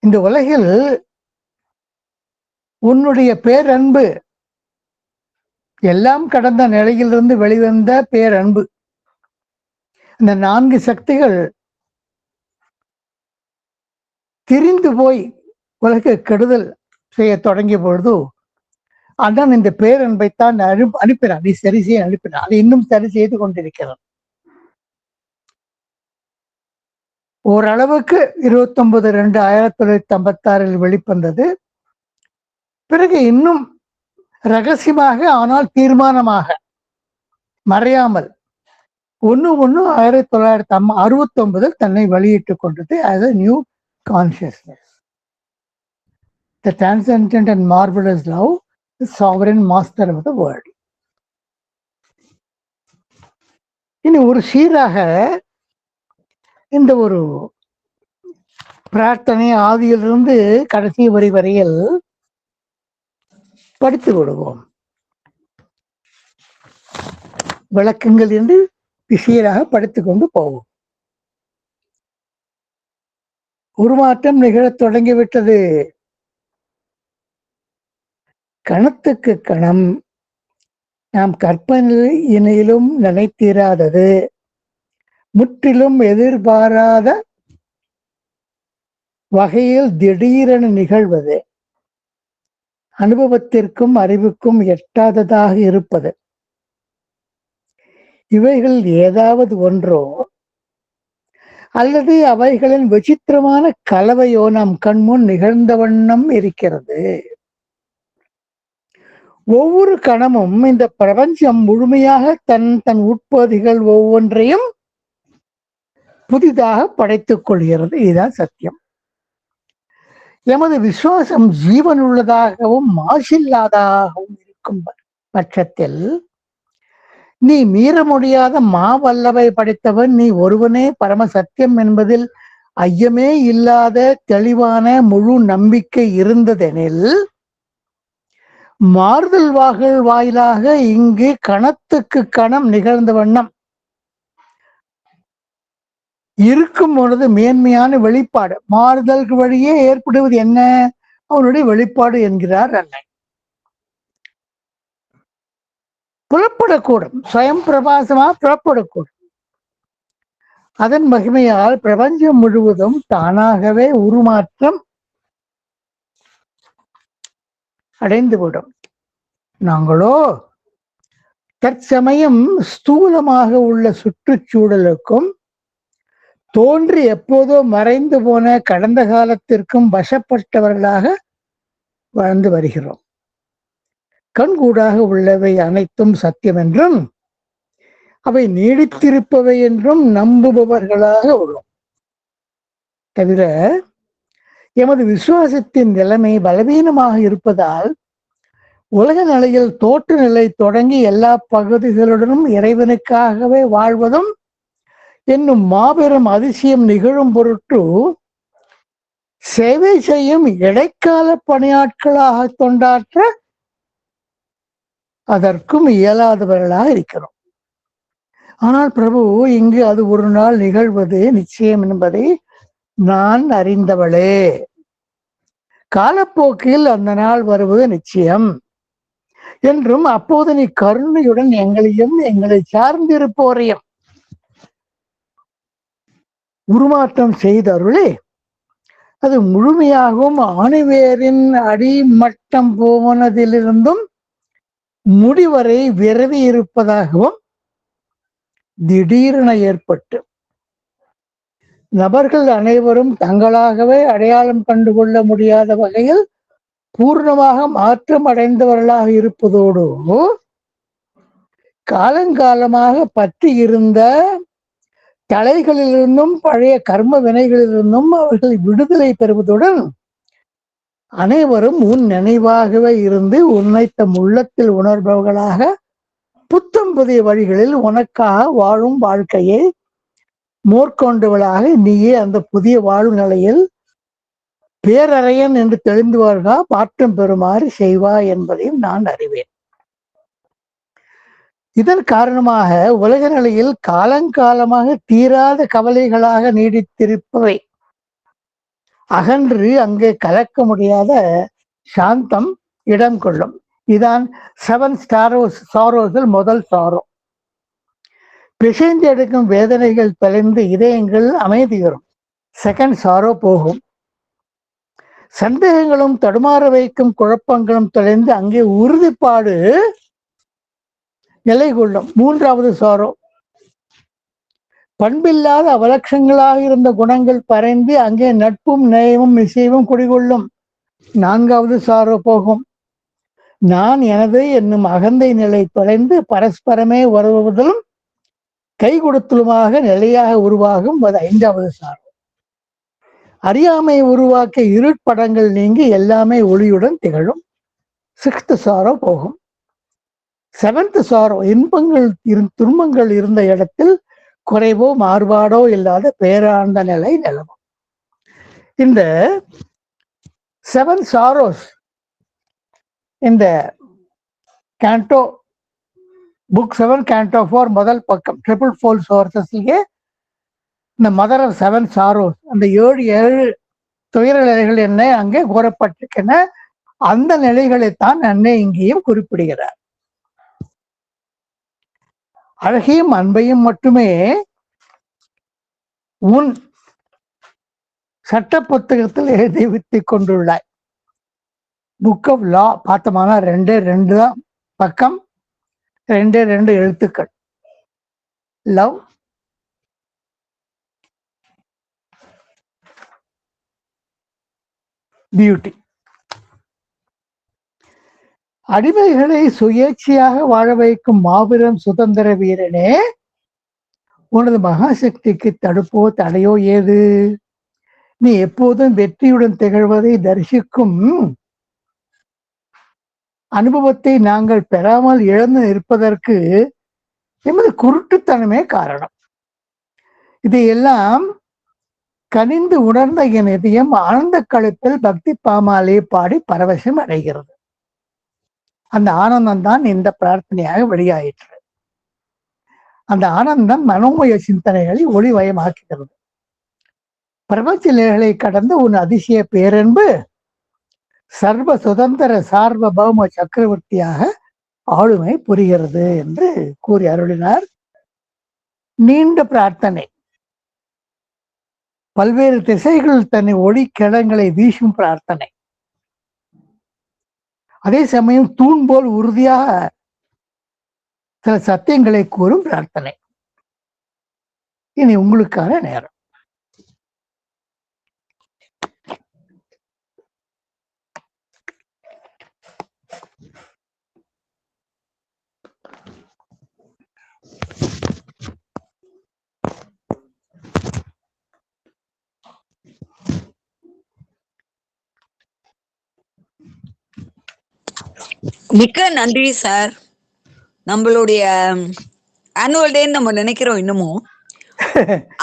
இந்த உலகில் உன்னுடைய பேரன்பு, எல்லாம் கடந்த நிலையிலிருந்து வெளிவந்த பேரன்பு, இந்த 4 சக்திகள் திரிந்து போய் உலக கெடுதல் செய்ய தொடங்கிய பொழுது அதான் இந்த பேரன்பைத்தான் அனுப்பினார். நீ சரி செய்ய அனுப்பினார். அது இன்னும் சரி செய்து கொண்டிருக்கிறார். ஓரளவுக்கு 29/2/1956 வெளிவந்தது. பிறகு இன்னும் ரகசியமாக ஆனால் தீர்மானமாக மறையாமல் 1/1/1969 தன்னை வெளியிட்டுக் கொண்டது as a new consciousness. The transcendent and marvelous love, the sovereign master of the world. இனி ஒரு சீராக இந்த ஒரு பிரார்த்தனை ஆதியிலிருந்து கடைசி வரி வரையில் படித்து விடுவோம். விளக்கங்கள் என்று சீராக படித்துக் கொண்டு போவோம். உருமாற்றம் நிகழத் தொடங்கிவிட்டது. கணத்துக்கு கணம் நாம் கற்பனையிலும் நினைத்திராதது, முற்றிலும் எதிர்பாராத வகையில் திடீரென நிகழ்வது, அனுபவத்திற்கும் அறிவுக்கும் எட்டாததாக இருப்பது, இவைகள் ஏதாவது ஒன்றோ அல்லது அவைகளின் விசித்திரமான கலவையோ நம் கண்முன் நிகழ்ந்த வண்ணம் இருக்கிறது. ஒவ்வொரு கணமும் இந்த பிரபஞ்சம் முழுமையாக தன் உட்பகுதிகள் ஒவ்வொன்றையும் புதிதாக படைத்துக் கொள்கிறது. இதுதான் சத்தியம். எமது விசுவாசம் ஜீவனுள்ளதாகவும் மாசில்லாதாகவும் இருக்கும் பட்சத்தில் நீ மீற முடியாத மாவல்லவை படைத்தவன், நீ ஒருவனே பரம சத்தியம் என்பதில் ஐயமே இல்லாத தெளிவான முழு நம்பிக்கை இருந்ததெனில், மாறுதல் வாயிலாக இங்கு கணத்துக்கு கணம் நிகழ்ந்த வண்ணம் இருக்கும் பொழுது மேன்மையான வெளிப்பாடு, மாறுதலுக்கு வழியே ஏற்படுவது என்ன? அவனுடைய வெளிப்பாடு என்கிறார் அன்னை. புலப்படக்கூடும், சுயம் பிரபாசமா புலப்படக்கூடும். அதன் மகிமையால் பிரபஞ்சம் முழுவதும் தானாகவே உருமாற்றம் அடைந்துவிடும். நாங்களோ தற்சமயம் ஸ்தூலமாக உள்ள சுற்றுச்சூழலுக்கும் தோன்றி எப்போதோ மறைந்து போன கடந்த காலத்திற்கும் வசப்பட்டவர்களாக வாழ்ந்து வருகிறோம். கண்கூடாக உள்ளவை அனைத்தும் சத்தியம் என்றும் அவை நீடித்திருப்பவை என்றும் நம்புபவர்களாக உள்ளோம். தவிர எமது விசுவாசத்தின் நிலைமை பலவீனமாக இருப்பதால் உலக நிலையில் தோற்று நிலை தொடங்கி எல்லா பகுதிகளுடனும் இறைவனுக்காகவே வாழ்வதும் என்னும் மாபெரும் அதிசயம் நிகழும் பொருட்டு சேவை செய்யும் இடைக்கால பணியாட்களாக தொண்டாற்ற அதற்கும் இயலாதவர்களாக இருக்கிறோம். ஆனால் பிரபு, இங்கு அது ஒரு நாள் நிகழ்வது நிச்சயம் என்பதை நான் அறிந்தவளே. காலப்போக்கில் அந்த நாள் வருவது நிச்சயம் என்றும் அப்போது நீ கருணையுடன் எங்களையும் எங்களை சார்ந்திருப்போரையும் உருமாற்றம் செய்தருளே அது முழுமையாகவும் ஆணிவேரின் அடிமட்டம் போனதிலிருந்தும் முடிவரை விரவி இருப்பதாகவும் திடீரென ஏற்பட்டு நபர்கள் அனைவரும் தங்களாகவே அடையாளம் கண்டுகொள்ள முடியாத வகையில் பூர்ணமாக மாற்றம் அடைந்தவர்களாக இருப்பதோடு காலங்காலமாக பற்றி இருந்த தலைகளிலிருந்தும் பழைய கர்ம வினைகளிலிருந்தும் அவர்கள் விடுதலை பெறுவதுடன் அனைவரும் உன் நினைவாகவே இருந்து உன்னை தம் உள்ளத்தில் உணர்பவர்களாக புத்தம் புதிய வழிகளில் உனக்காக வாழும் வாழ்க்கையை மேற்கொண்டவளாக நீயே அந்த புதிய வாழும் நிலையில் பேரறையன் என்று தெளிந்தவர்களா மாற்றம் பெறுமாறு செய்வாய் என்பதையும் நான் அறிவேன். இதன் காரணமாக உலக நிலையில் காலங்காலமாக தீராத கவலைகளாக நீடித்திருப்பவை அகன்று அங்கே கலக்க முடியாத சாந்தம் இடம் கொள்ளும். இதான் 7 சாரோஸ்கள் முதல் சாரோ. பிசைந்து எடுக்கும் வேதனைகள் தொலைந்து இதயங்கள் அமைதியரும் செகண்ட் சாரோ போகும். சந்தேகங்களும் தடுமாற வைக்கும் குழப்பங்களும் தொலைந்து அங்கே உறுதிப்பாடு நிலை கொள்ளும். மூன்றாவது சாரோ. பண்பில்லாத அவலட்சங்களாக இருந்த குணங்கள் பறைந்து அங்கே நட்பும் நேயமும் இசைவும் குடிகொள்ளும். நான்காவது சாரோ போகும். நான் எனது என்னும் அகந்தை நிலை தொலைந்து பரஸ்பரமே உறவுவதிலும் கை கொடுத்தலுமாக நிலையாக உருவாகும். அது 5வது சாரோ. அறியாமை உருவாக்க இருட்படங்கள் நீங்கி எல்லாமே ஒளியுடன் திகழும். 6th சாரோ போகும். 7th sorrow. இன்பங்கள் துன்பங்கள் இருந்த இடத்தில் குறைவோ மாறுபாடோ இல்லாத பேரார்ந்த நிலை நிலவும். இந்த 7 சாரோஸ் இந்த கேண்டோ புக் 7 கேண்டோ 4 முதல் பக்கம் 444 சோர்சஸ்லயே இந்த மதர் ஆஃப் 7 சாரோஸ் அந்த 7 துயர நிலைகள் என்ன அங்கே கூறப்பட்டிருக்கின்றன. அந்த நிலைகளைத்தான் அன்னை இங்கேயும் குறிப்பிடுகிறார். அழகையும் அன்பையும் மட்டுமே உன் சட்ட புத்தகத்தில் எழுதி வைத்துக் கொண்டுள்ளாய். புக் ஆஃப் லா பார்த்தோம்னா 2 தான் பக்கம், 2 எழுத்துக்கள். Love, beauty. அடிமைகளை சுயேட்சையாக வாழ வைக்கும் மாபெரும் சுதந்திர வீரனே, உனது மகாசக்திக்கு தடுப்போ தடையோ ஏது? நீ எப்போதும் வெற்றியுடன் திகழ்வதை தரிசிக்கும் அனுபவத்தை நாங்கள் பெறாமல் இழந்து நிற்பதற்கு எமது குருட்டுத்தனமே காரணம். இதையெல்லாம் கனிந்து உணர்ந்த என் இதயம் ஆனந்த களத்தில் பக்தி பாமாலே பாடி பரவசம் அடைகிறது. அந்த ஆனந்தம் தான் இந்த பிரார்த்தனையாக வெளியாயிற்று. அந்த ஆனந்தம் மனோமய சிந்தனைகளை ஒளிவயமாக்குகிறது. பிரபஞ்ச நிலைகளை கடந்து உன் அதிசய பேரன்பு சர்வ சுதந்திர சார்வபௌம சக்கரவர்த்தியாக ஆளுமை புரிகிறது என்று கூறி அருளினார். நீண்ட பிரார்த்தனை, பல்வேறு திசைகளில் தன்னை ஒளி கிழங்களை வீசும் பிரார்த்தனை, அதே சமயம் தூண் போல் உறுதியாக சில சத்தியங்களை கூறும் பிரார்த்தனை. இனி உங்களுக்கான நேரம். மிக்க நன்றி சார். நம்மளுடைய ஆனுவல் டேன்னு நம்ம நினைக்கிறோம் இன்னமும்.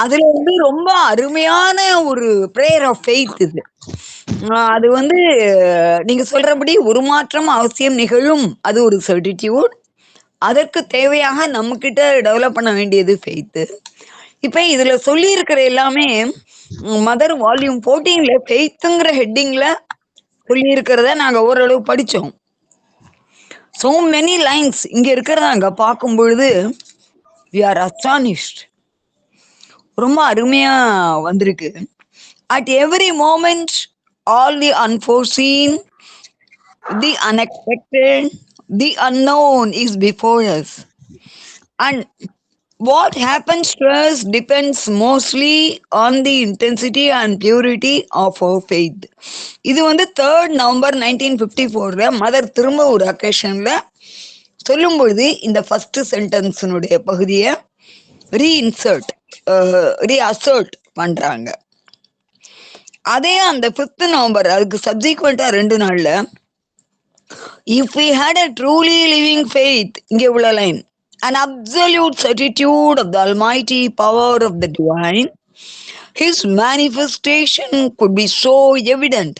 அதுல வந்து ரொம்ப அருமையான ஒரு பிரேயர் ஆஃப் ஃபெய்த் இது. அது வந்து நீங்க சொல்றபடி உருமாற்றம் அவசியம் நிகழும். அது ஒரு சர்டிடியூட். அதற்கு தேவையாக நம்ம கிட்ட டெவலப் பண்ண வேண்டியது ஃபெய்த். இப்ப இதுல சொல்லி இருக்கிற எல்லாமே மதர் வால்யூம் 14ல ஃபெய்த்ங்கிற ஹெட்டிங்ல சொல்லி இருக்கிறத நாங்க ஓரளவு படிச்சோம். so many lines இங்க இருக்கிறத அங்க பார்க்கும் பொழுது we are astonished. ரொம்ப அருமையா வந்திருக்கு. at every moment all the unforeseen, the unexpected, the unknown is before us, and what happens to us depends mostly on the intensity and purity of our faith. இது வந்து 3rd November 1954ல mother திரும்ப ஒரு அக்கேஷன்ல சொல்லும் பொழுது இந்த first சென்டென்ஸினுடைய பகுதியை ரீஅசர்ட் பண்றாங்க. அதே அந்த 5th November அதுக்கு சப்சிக்வெண்டா 2 நாள்ல if we had a truly living faith, இங்கே உள்ள line, an absolute certitude of the almighty power of the divine, his manifestation could be so evident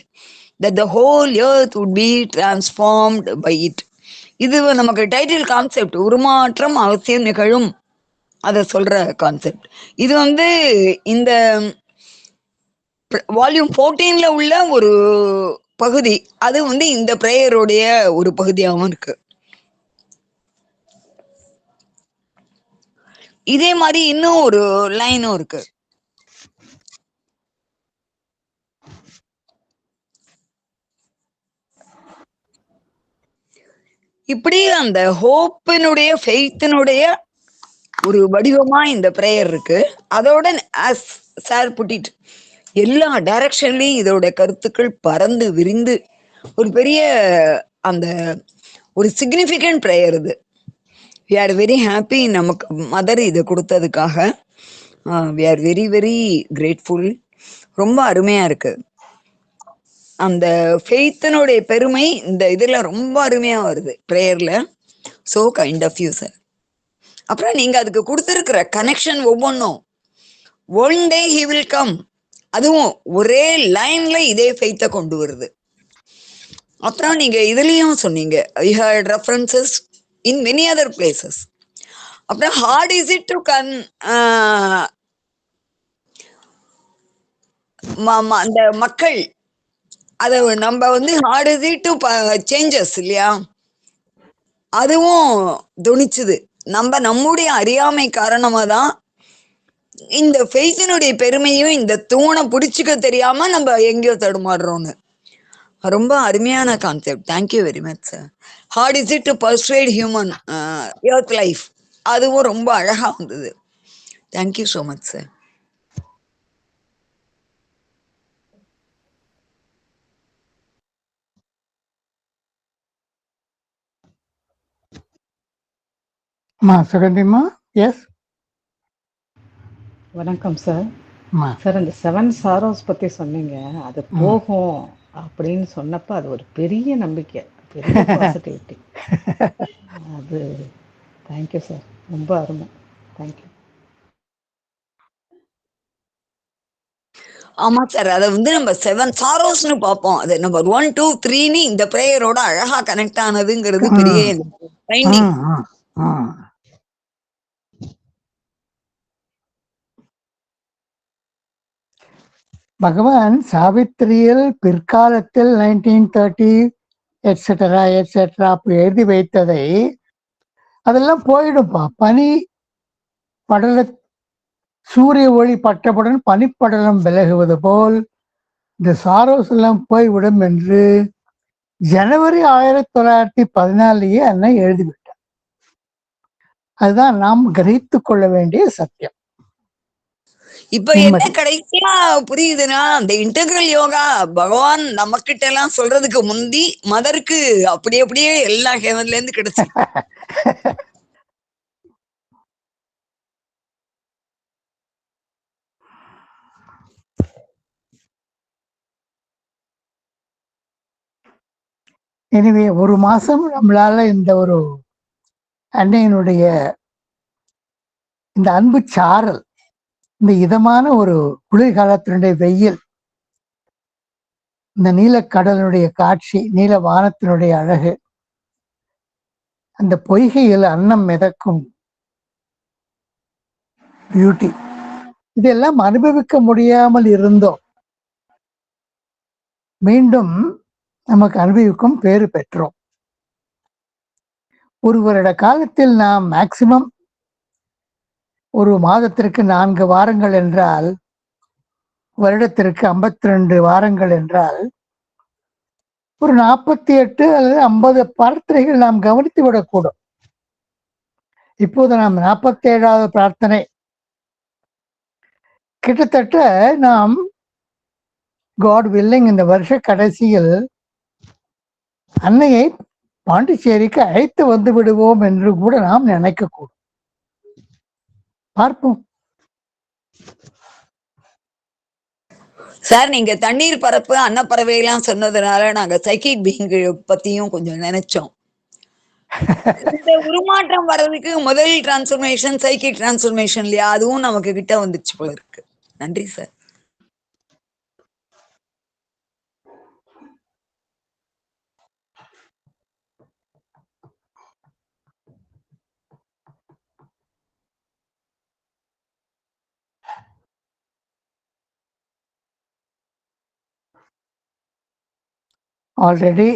that the whole earth would be transformed by it. இது நமக்கு title concept, உருமாற்றம் அவசியம் நிகழும், அத சொல்ற concept. இது வந்து இந்த வால்யூம் 14ல உள்ள ஒரு பகுதி. அது வந்து இந்த பிரேயருடைய ஒரு பகுதியாகவும் இருக்கு. இதே மாதிரி இன்னும் ஒரு லைனும் இருக்கு. இப்படி அந்த ஹோப்பினுடைய ஃபெய்த்தினுடைய ஒரு வடிவமா இந்த பிரேயர் இருக்கு. அதோட as சார் புட்டிட் எல்லா டைரக்ஷன்லயும் இதோட கருத்துக்கள் பறந்து விரிந்து ஒரு பெரிய அந்த ஒரு சிக்னிஃபிகண்ட் பிரேயர் இது. வி ஆர் வெரி ஹாப்பி நமக்கு மதர் இதை கொடுத்ததுக்காக. We are very very grateful. ரொம்ப அருமையா இருக்கு. அந்த ஃபெய்த்தினுடைய பெருமை இந்த இதுல ரொம்ப அருமையா வருது பிரேயர்ல. So kind of you sir. அப்புறம் நீங்க அதுக்கு கொடுத்துருக்கிற கனெக்ஷன் ஒவ்வொன்றும் one day he will come, அதுவும் ஒரே லைன்ல இதே ஃபெய்த்தை கொண்டு வருது. அப்புறம் நீங்க இதுலயும் சொன்னீங்க you had references in many other places. அப்புறம் ஹார்ட் இஸ் இட் டு அந்த மக்கள் அதை நம்ம வந்து hard is it to changes இல்லையா, அதுவும் துணிச்சுது. நம்முடைய அறியாமை காரணமா தான் இந்த ஃபெய்த்தினுடைய பெருமையும் இந்த தூணை பிடிச்சிக்க தெரியாம நம்ம எங்கேயோ தடுமாறுறோம்னு. ரொம்ப அருமையான concept. Thank you very much sir. Hard is it to persuade human earth life, அதுவும் ரொம்ப அழகா வந்தது. Thank you so much sir. சுகந்திமா, எஸ். வணக்கம் சார். சார், அந்த 7 சாரோஸ் பற்றி சொன்னீங்க, அது போகும் அப்படின்னு சொன்னப்போ அது ஒரு பெரிய நம்பிக்கை, பெரிய பாசிட்டிவிட்டி. அது தேங்க்யூ சார், ரொம்ப அருமை. தேங்க்யூ. ஆமா சார், அதை வந்து நம்ம 7 சாரோஸ்னு பார்ப்போம். அது நம்பர் 1, 2, 3ன்னு இந்த பிரேயரோட அழகா கனெக்ட் ஆனதுங்கிறது பெரிய ஃபைண்டிங். பகவான் சாவித்திரியில் பிற்காலத்தில் 1930 எட்ஸெட்ரா எட்ஸெட்ரா எழுதி வைத்ததை அதெல்லாம் போயிடும்பா. பனி படல, சூரிய ஒளி பட்டவுடன் பனிப்படலம் விலகுவது போல் இந்த சாரோஸ் எல்லாம் போய்விடும் என்று ஜனவரி 1914 அன்னை எழுதிவிட்டார். அதுதான் நாம் கிரகித்து கொள்ள வேண்டிய சத்தியம். இப்ப என்ன கடைசியா புரியுதுன்னா, அந்த இன்டெகிரல் யோகா பகவான் நம்ம கிட்ட எல்லாம் சொல்றதுக்கு முந்தி மதருக்கு அப்படியே எல்லா ஹெவன்ல இருந்து கிடைச்சு. எனவே ஒரு மாசம் நம்மளால இந்த ஒரு அன்னையினுடைய இந்த அன்பு சாரல், இந்த இதமான ஒரு குளிர்காலத்தினுடைய வெயில், இந்த நீலக்கடலுடைய காட்சி, நீல வானத்தினுடைய அழகு, அந்த பொய்கையில் அன்னம் மிதக்கும் பியூட்டி, இதெல்லாம் அனுபவிக்க முடியாமல் இருந்தோம். மீண்டும் நமக்கு அனுபவிக்கும் பேறு பெற்றோம். ஒரு வருட காலத்தில் நாம் மேக்சிமம் ஒரு மாதத்திற்கு 4 வாரங்கள் என்றால், வருடத்திற்கு 52 வாரங்கள் என்றால், ஒரு 48 அல்லது 50 பிரார்த்தனைகள் நாம் கவனித்து விடக்கூடும். இப்போது நாம் 47வது பிரார்த்தனை. கிட்டத்தட்ட நாம் காட் வில்லிங் இந்த வருஷ கடைசியில் அன்னையை பாண்டிச்சேரிக்கு அழைத்து வந்து விடுவோம் என்று கூட நாம் நினைக்கக்கூடும். பார்ப்போம். சார், நீங்க தண்ணீர் பரப்பு அன்னப்பறவை எல்லாம் சொன்னதுனால நாங்க சைக்கிக் பீயிங் பத்தியும் கொஞ்சம் நினைச்சோம். இந்த உருமாற்றம் வர்றதுக்கு முதல் டிரான்ஸ்ஃபர்மேஷன் சைக்கிக் டிரான்ஸ்ஃபர்மேஷன் இல்லையா, அதுவும் நமக்கு கிட்ட வந்துச்சு போல இருக்கு. நன்றி சார். ஆல்ரெடி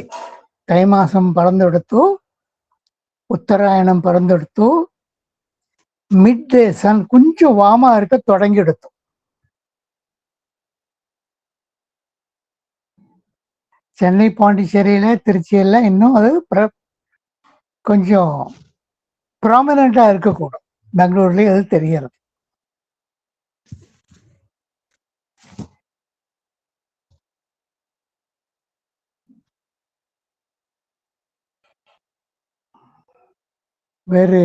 தை மாசம் பறந்தெடுத்து, உத்தராயணம் பறந்தெடுத்து, மிட் டே சன் கொஞ்சம் வாமா இருக்க தொடங்கி எடுத்தோம். சென்னை, பாண்டிச்சேரியில, திருச்சியில இன்னும் அது கொஞ்சம் ப்ராமினண்டா இருக்கக்கூடும். பெங்களூர்லயும் அது தெரியறது. வேறு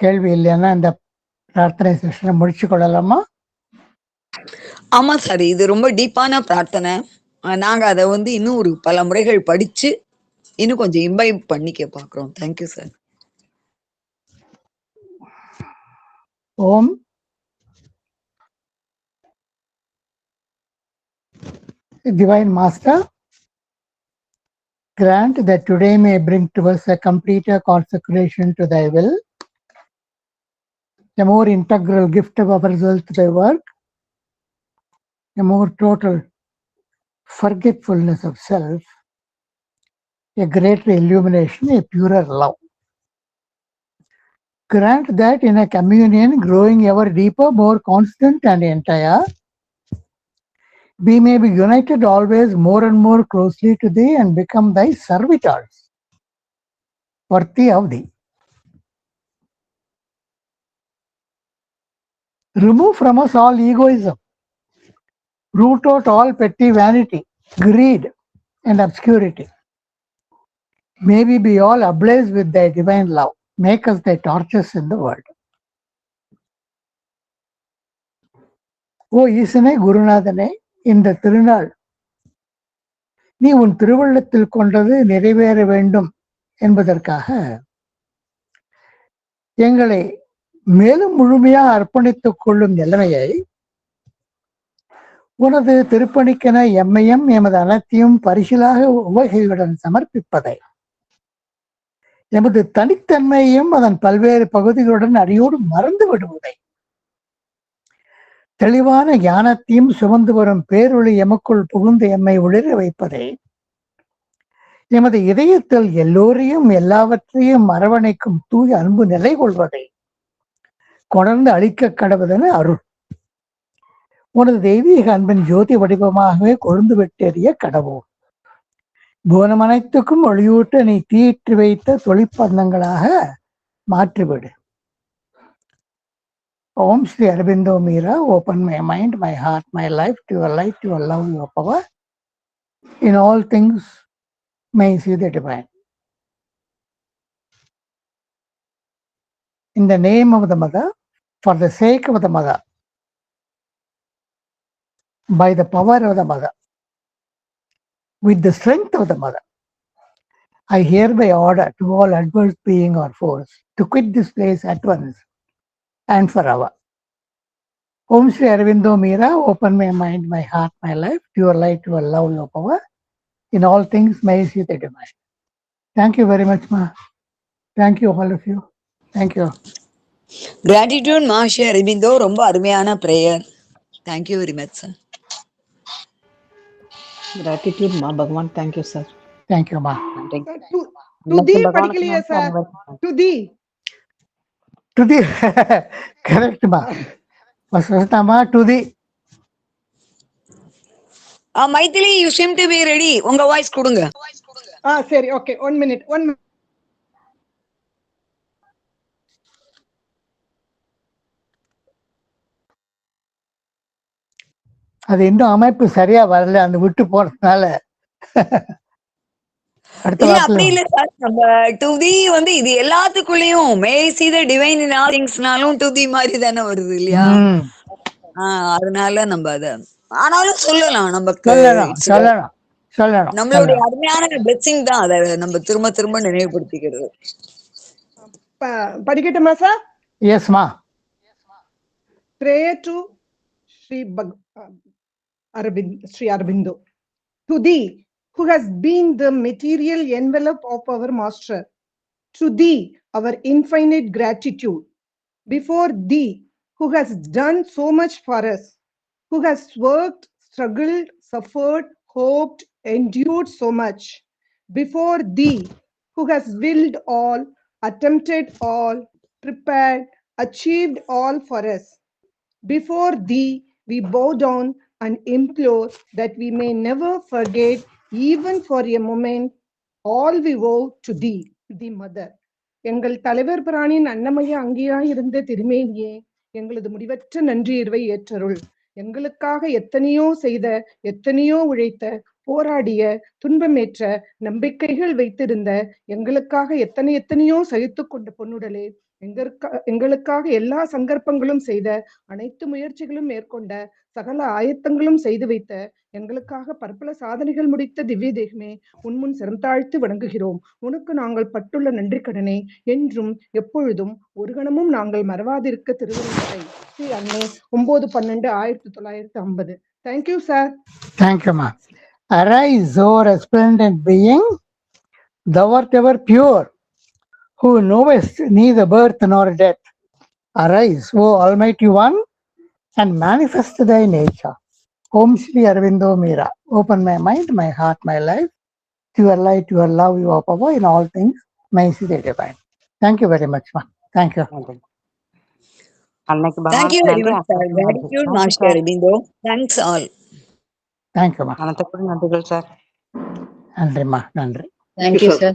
கேள்வி இல்லைன்னா இந்த பிரார்த்தனை செஷனை முடிச்சு கொள்ளலாமா? ஆமா சார், இது ரொம்ப டீப்பான பிரார்த்தனை. நாங்க அதை இன்னும் ஒரு பல முறைகள் படிச்சு இன்னும் கொஞ்சம் இம்பைப் பண்ணிக்க பாக்குறோம். Thank you sir. Om Divine Master, grant that today may bring to us a completer consecration to thy will, a more integral gift of ourselves to thy work, a more total forgetfulness of self, a greater illumination, a purer love. Grant that in a communion growing ever deeper, more constant and entire, we may be united always more and more closely to thee and become thy servitors, worthy of thee. Remove from us all egoism, root out all petty vanity, greed, and obscurity. May we be all ablaze with thy divine love. Make us thy torches in the world. ஓ ஈசனே, குருநாதனே, இந்த திருநாள் நீ உன் திருவள்ளத்தில் கொண்டது நிறைவேற வேண்டும் என்பதற்காக எங்களை மேலும் முழுமையாக அர்ப்பணித்துக் கொள்ளும் நிலைமையை உனது திருப்பணிக்கென எம்மையும் எமது அனைத்தையும் பரிசிலாக உவகையுடன் சமர்ப்பிப்பதை, எமது தனித்தன்மையையும் அதன் பல்வேறு பகுதிகளுடன் அடியோடு மறந்து விடுவதை, தெளிவான ஞானத்தையும் சுமந்து வரும் பேரொளி எமக்குள் புகுந்து எம்மை ஒளிர வைப்பதை, எமது இதயத்தில் எல்லோரையும் எல்லாவற்றையும் அரவணைக்கும் தூய அன்பு நிலை கொள்வதை கொணர்ந்து அளிக்க கடவுதென அருள். உனது தெய்வீக அன்பின் ஜோதி வடிவமாகவே கொழுந்து விட்டெறிய கடவுள். புவனம் அனைத்துக்கும் ஒளியூட்ட நீ தீயிட்டு வைத்த தொழிற்பந்தங்களாக மாற்றிவிடு. Om Sri Aurobindo Mira, open my mind, my heart, my life to your light, to your love, your power. In all things, may I see the divine. In the name of the Mother, for the sake of the Mother, by the power of the Mother, with the strength of the Mother, I hereby order to all adverse being or force to quit this place at once and forever. Om Shri Aravindo Meera, open my mind, my heart, my life, to your light, your love, your power. In all things, may I see the divine. Thank you very much, Ma. Thank you, all of you. Thank you. Gratitude மகர்ஷி அரவிந்தோ. ரொம்ப அருமையான prayer. Thank you very much sir. Gratitude மா பகவான். Thank you sir. Thank you, Ma. துதி படிக்கலையா sir? துதி To the correct, Ma. Vasantama to the. Maithili, you seem to be ready. உங்க voice கொடுங்க. சரி, okay. 1 minute. அது இன்னும் அமைப்பு சரியா வரல, அந்த விட்டு போறதுனால. இல்ல அப்படி இல்ல சார். நம்ம டுதி வந்து இது எல்லாத்துக்குள்ளயும் மே see the divine in all thingsனாலும் டுதி மாதிரி தானே வருது இல்லையா? அதனால நம்ம அத ஆனாலும் சொல்லலாம். நமக்கு நம்மளுடைய அருமையான பிளெஸிங் தான் அதை நம்ம திரும்ப திரும்ப நினைவுபடுத்திக்கிறது. படிக்கட்டுமா சார்? எஸ் மா. Prayer to Sri Aurobindo. To thee, who has been the material envelope of our master, to thee, our infinite gratitude. Before thee, who has done so much for us, who has worked, struggled, suffered, hoped, endured so much. Before thee, who has willed all, attempted all, prepared, achieved all for us. Before thee, we bow down and implore that we may never forget, even for a moment, all we owe to thee, the mother. எங்கள் தலைவர் பிராணின் அன்னமய அங்கேயாய் இருந்த திருமேனியே, எங்களது முடிவற்ற நன்றியுறவை ஏற்றருள். எங்களுக்காக எத்தனையோ செய்த, எத்தனையோ உழைத்த, போராடிய, துன்பமேற்ற, நம்பிக்கைகள் வைத்திருந்த, எங்களுக்காக எத்தனையோ சகித்து கொண்ட பொன்னுடலே, எங்களுக்காக எல்லா சங்கற்பங்களும் செய்த, அனைத்து முயற்சிகளும் மேற்கொண்ட, சகல ஆயத்தங்களும் செய்து வைத்த, எங்களுக்காக பற்பல சாதனைகள் முடித்த திவ்ய தேகமே, உன்முன் சிரம் தாழ்த்து வணங்குகிறோம். உனக்கு நாங்கள் பட்டுள்ள நன்றி கடனை என்றும் எப்பொழுதும் ஒரு கணமும் நாங்கள் மறவாதிருக்க திருவருளை. ஸ்ரீ அன்னை 9/12/1950. Thank you sir. தேங்க்யூ மா. Arise, O resplendent being, thou art ever pure, who knowest neither birth nor death. Arise, O Almighty One, and manifest thy nature. Om Shri Aravindo Meera, open my mind, my heart, my life, to your light, your love, your power, in all things, may I see the divine. Thank you very much, ma. Thank you. Thank you very much, sir. Gratitude, Master Aravindo. Thanks all. Thank you, ma. நன்றிகள் sir. நன்றி, ma. நன்றி. Thank you, sir.